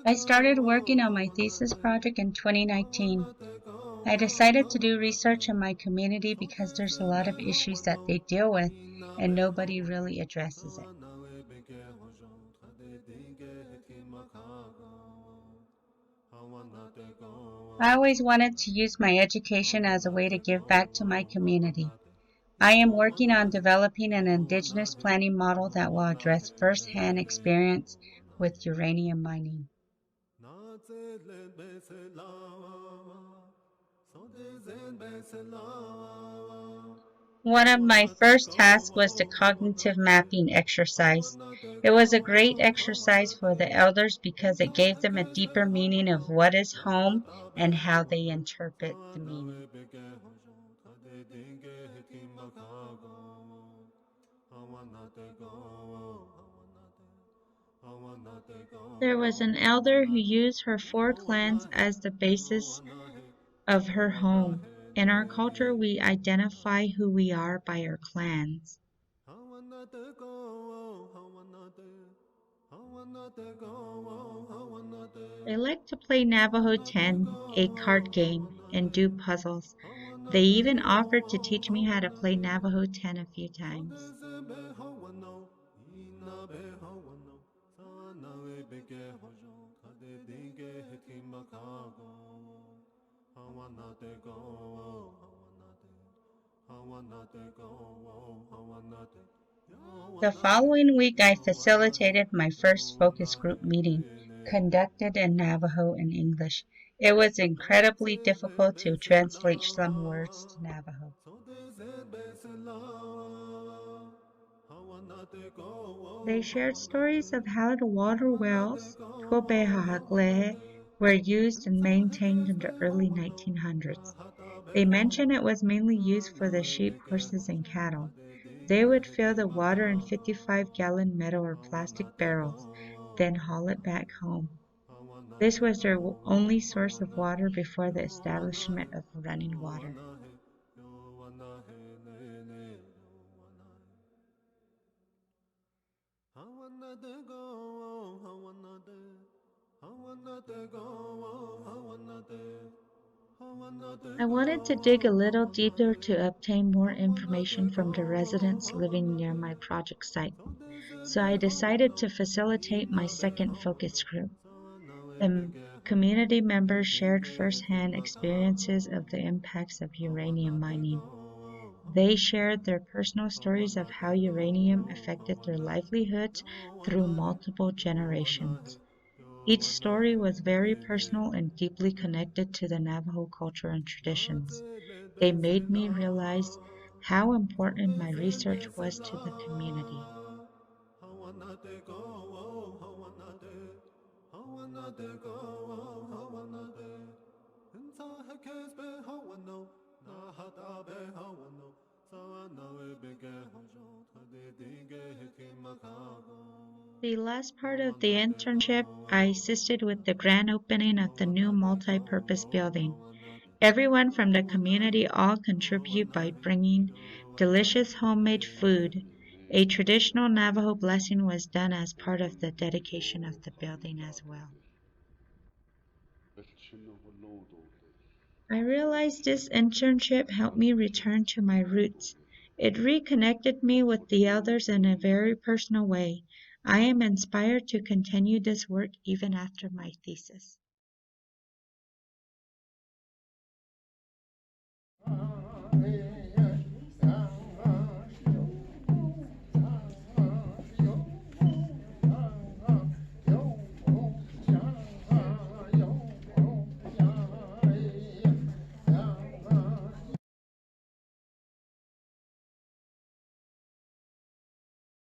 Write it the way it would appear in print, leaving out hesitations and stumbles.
I started working on my thesis project in 2019. I decided to do research in my community because there's a lot of issues that they deal with and nobody really addresses it. I always wanted to use my education as a way to give back to my community. I am working on developing an indigenous planning model that will address first-hand experience with uranium mining. One of my first tasks was the cognitive mapping exercise. It was a great exercise for the elders because it gave them a deeper meaning of what is home and how they interpret the meaning. There was an elder who used her four clans as the basis of her home. In our culture, we identify who we are by our clans. I like to play Navajo 10, a card game, and do puzzles. They even offered to teach me how to play Navajo 10 a few times. The following week, I facilitated my first focus group meeting, conducted in Navajo and English. It was incredibly difficult to translate some words to Navajo. They shared stories of how the water wells, Tuobehagle, were used and maintained in the early 1900s. They mentioned it was mainly used for the sheep, horses, and cattle. They would fill the water in 55-gallon metal or plastic barrels, then haul it back home. This was their only source of water before the establishment of running water. I wanted to dig a little deeper to obtain more information from the residents living near my project site, so I decided to facilitate my second focus group. The community members shared firsthand experiences of the impacts of uranium mining. They shared their personal stories of how uranium affected their livelihoods through multiple generations. Each story was very personal and deeply connected to the Navajo culture and traditions. They made me realize how important my research was to the community. The last part of the internship, I assisted with the grand opening of the new multi-purpose building. Everyone from the community all contribute by bringing delicious homemade food. A traditional Navajo blessing was done as part of the dedication of the building as well. I realized this internship helped me return to my roots. It reconnected me with the elders in a very personal way. I am inspired to continue this work even after my thesis.